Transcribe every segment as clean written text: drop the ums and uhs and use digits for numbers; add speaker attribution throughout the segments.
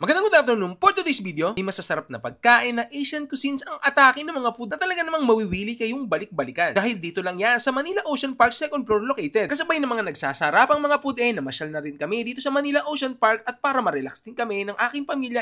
Speaker 1: Magandang good afternoon. For today's video, may masasarap na pagkain na Asian cuisines ang atake ng mga food na talaga namang mawiwili kayong balik-balikan. Dahil dito lang yan sa Manila Ocean Park 2nd floor located. Kasabay ng mga nagsasarapang mga food namasyal na rin kami dito sa Manila Ocean Park at para ma-relax din kami ng aking pamilya.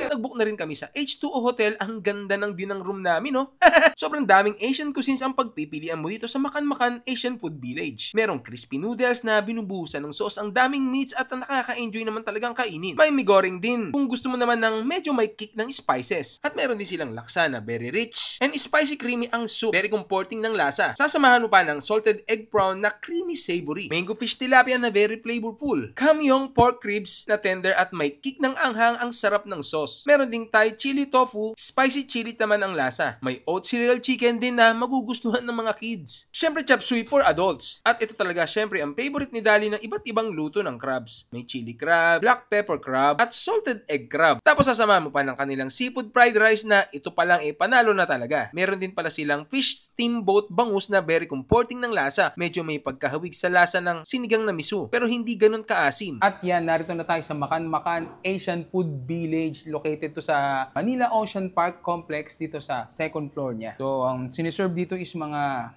Speaker 1: Nag-book na rin kami sa H2O Hotel. Ang ganda ng view ng room namin, no? Sobrang daming Asian cuisines ang pagpipilian mo dito sa Makan Asian Food Village. Merong crispy noodles na binubuhusan ng sauce, ang daming meats at nakaka-enjoy naman talagang kainin. May mee goreng din kung gusto mo naman ng medyo may kick ng spices. At meron din silang laksa na very rich and spicy creamy ang soup. Very comforting ng lasa. Sasamahan mo pa ng salted egg prawn na creamy savory. Mango fish tilapia na very flavorful. Kamyong pork ribs na tender at may kick ng anghang, ang sarap ng sauce. Meron ding Thai chili tofu, spicy chili naman ang lasa. May oat cereal chicken din na magugustuhan ng mga kids. Syempre chop suey for adults. At ito talaga syempre ang favorite ni Dali ng iba't ibang luto ng crabs. May chili crab, black pepper crab, at salted egg crab. Tapos sasama mo pa ng kanilang seafood fried rice na ito pa lang panalo na talaga. Meron din pala silang fish steamboat bangus na very comforting ng lasa. Medyo may pagkahawig sa lasa ng sinigang na miso, pero hindi ganun kaasim.
Speaker 2: At yan, narito na tayo sa Makan Asian Food Village, located to sa Manila Ocean Park Complex dito sa 2nd floor niya. So, ang siniserve dito is mga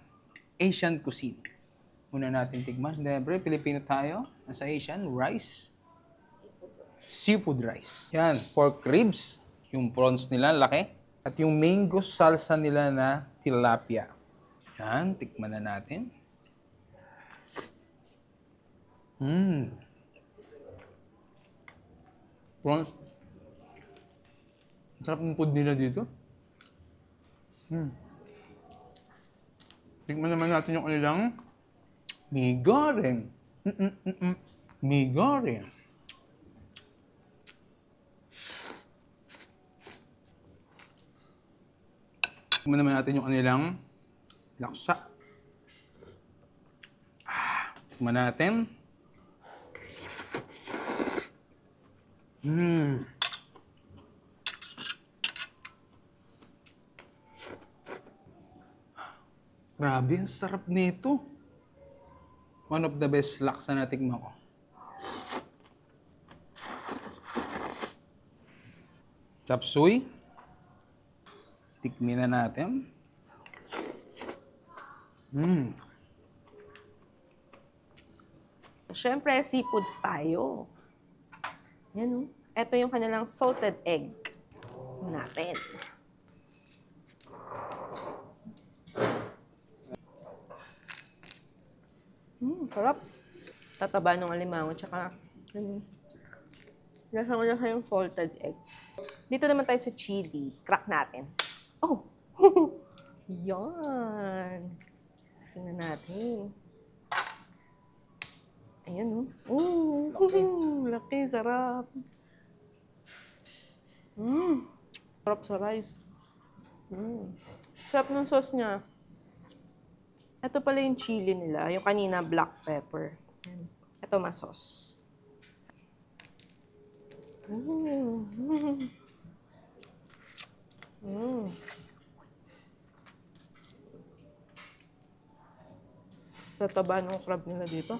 Speaker 2: Asian cuisine. Muna natin tikman. Siyempre, Pilipino tayo. Nasa Asian, rice. Seafood rice. Yan, pork ribs. Yung prawns nila, laki. At yung mango salsa nila na tilapia. Yan, tikman na natin. Prawns. Sarap ng food nila dito. Tikman naman natin yung kanilang mee goreng. Mee goreng. Tikman naman natin yung kanilang laksa. Tikman natin. Grabe, ang sarap nito. One of the best laksa na tikman ko. Chop suey. Tikmin na natin.
Speaker 3: Siyempre, seafoods tayo. Yan o. Ito yung kanilang salted egg natin. Sarap. Tataba ng alimango, tsaka lasang-lasa yung salted egg. Dito naman tayo sa chili. Crack natin. Oh! Yan. Tingnan natin. Ayan, oh. Laki, sarap. Sarap sa rice. Sarap ng sauce niya. Ito pala yung chili nila. Yung kanina, black pepper. Ito, masos. Tataba ng crab nila dito.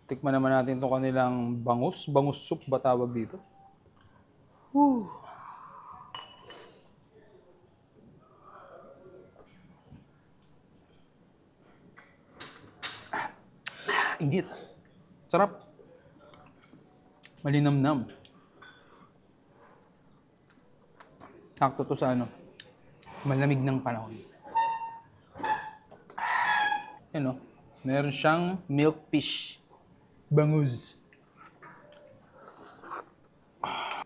Speaker 2: Tikman naman natin itong kanilang bangus. Bangus soup ba tawag dito? Init. Sarap. Malinamnam. Sakto to sa malamig ng panahon. Yan o. Meron siyang milk fish. Bangus.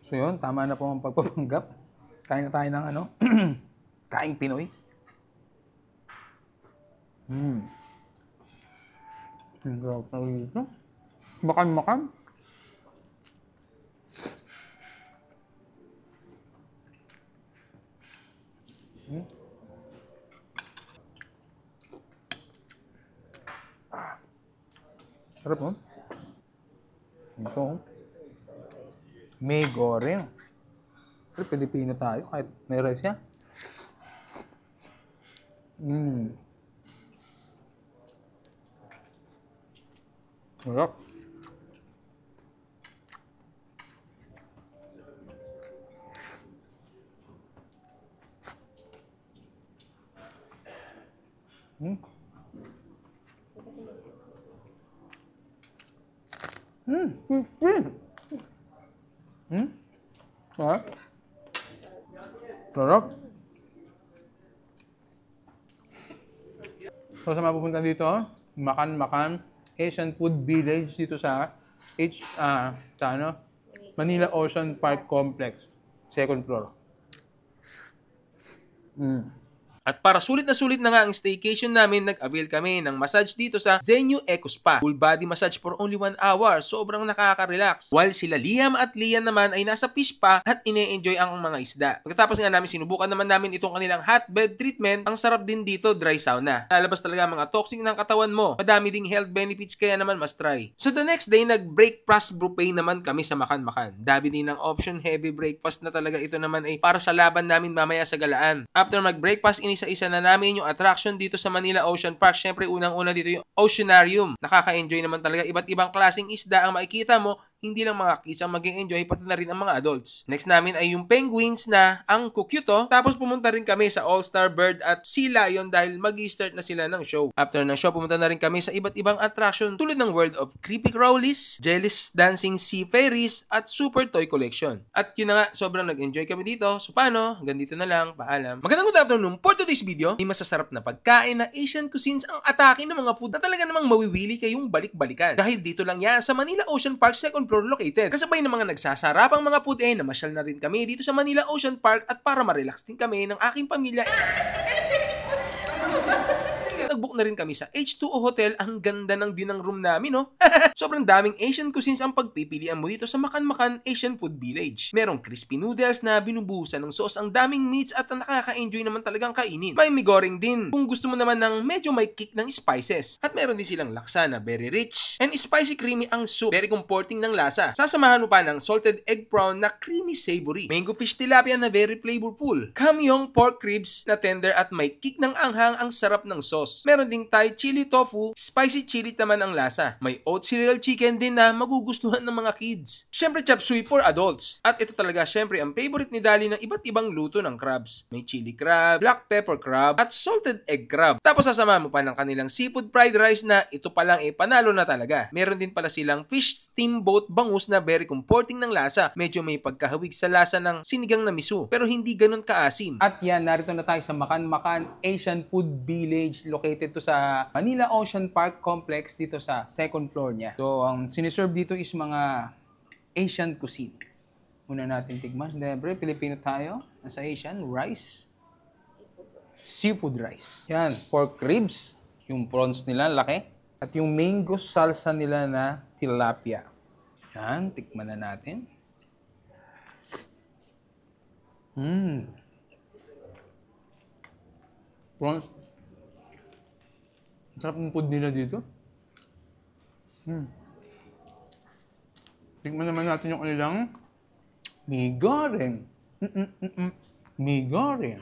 Speaker 2: So yun, tama na po ang pagpapanggap. Kain na tayo ng kaing Pinoy. Ang sarap na dito. Makan. Sarap mo. Ito. Mee goreng. Pero Pilipino tayo kahit may rice yan. Sarap. Sarap. Sarap. So sa mga pupunta dito, Makan Asian Food Village dito sa Manila Ocean Park Complex, second floor.
Speaker 1: At para sulit na nga ang staycation namin, nag-avail kami ng massage dito sa Zenyu Eco Spa. Full body massage for only 1 hour. Sobrang nakaka-relax. While sila Liam at Lian naman ay nasa fish spa at ine-enjoy ang mga isda. Pagkatapos nga namin, sinubukan naman namin itong kanilang hot bed treatment. Ang sarap din dito, dry sauna. Lalabas talaga ang mga toxic ng katawan mo. Madami ding health benefits kaya naman mas try. So the next day, nag-breakfast buffet naman kami sa Makan. Dami din ng option, heavy breakfast na talaga. Ito naman ay para sa laban namin mamaya sa galaan. After mag-breakfast, isa na namin yung attraction dito sa Manila Ocean Park. Syempre, unang-una dito yung Oceanarium. Nakaka-enjoy naman talaga. Iba't ibang klaseng isda ang makikita mo. Hindi lang mga kids ang mag-enjoy, pati na rin ang mga adults. Next namin ay yung penguins na ang kukyuto. Tapos pumunta rin kami sa All-Star Bird at Sea Lion dahil mag-start na sila ng show. After ng show, pumunta na rin kami sa iba't ibang attraction tulad ng World of Creepy Crawlies, Jelly's Dancing Sea Fairies, at Super Toy Collection. At yun na nga, sobrang nag-enjoy kami dito. So paano? Hanggang dito na lang. Paalam. Magandang good afternoon. For today's video, may masasarap na pagkain na Asian cuisines ang atake ng mga food na talaga namang mawiwili kayong balik-balikan. Dahil dito lang yan sa Manila Ocean Park, second floor located. Kasabay ng mga nagsasarapang mga food namasyal na rin kami dito sa Manila Ocean Park at para ma-relax din kami ng aking pamilya. Nag-book na rin kami sa H2O Hotel. Ang ganda ng view ng room namin, no? Sobrang daming Asian cuisines ang pagpipilian mo dito sa Makan Asian Food Village. Merong crispy noodles na binubuhusan ng sauce, ang daming meats at nakaka-enjoy naman talagang kainin. May mee goreng din kung gusto mo naman ng medyo may kick ng spices. At meron din silang laksa na very rich and spicy creamy ang soup. Very comforting ng lasa. Sasamahan mo pa ng salted egg prawn na creamy savory. Mango fish tilapia na very flavorful. Kamyong pork ribs na tender at may kick ng anghang, ang sarap ng sauce. Meron ding Thai chili tofu, spicy chili naman ang lasa. May oat cereal chicken din na magugustuhan ng mga kids. Syempre chop suey for adults. At ito talaga syempre ang favorite ni Dali ng iba't ibang luto ng crabs. May chili crab, black pepper crab, at salted egg crab. Tapos sasama mo pa ng kanilang seafood fried rice na ito pa lang panalo na talaga. Meron din pala silang fish steamboat bangus na very comforting ng lasa. Medyo may pagkahawig sa lasa ng sinigang na miso, pero hindi ganun kaasim.
Speaker 2: At yan, narito na tayo sa Makan Asian Food Village, located to sa Manila Ocean Park Complex dito sa second floor niya. So, ang siniserve dito is mga Asian cuisine. Una natin tigmas. Siyempre, Pilipino tayo. Nasa Asian, rice. Seafood rice. Yan, pork ribs. Yung prawns nila, laki. At yung mango salsa nila na tilapia. Yan, tikman na natin. Prawns. Sarap ng food nila dito. Tikman naman natin yung kanilang mee goreng. Mee goreng.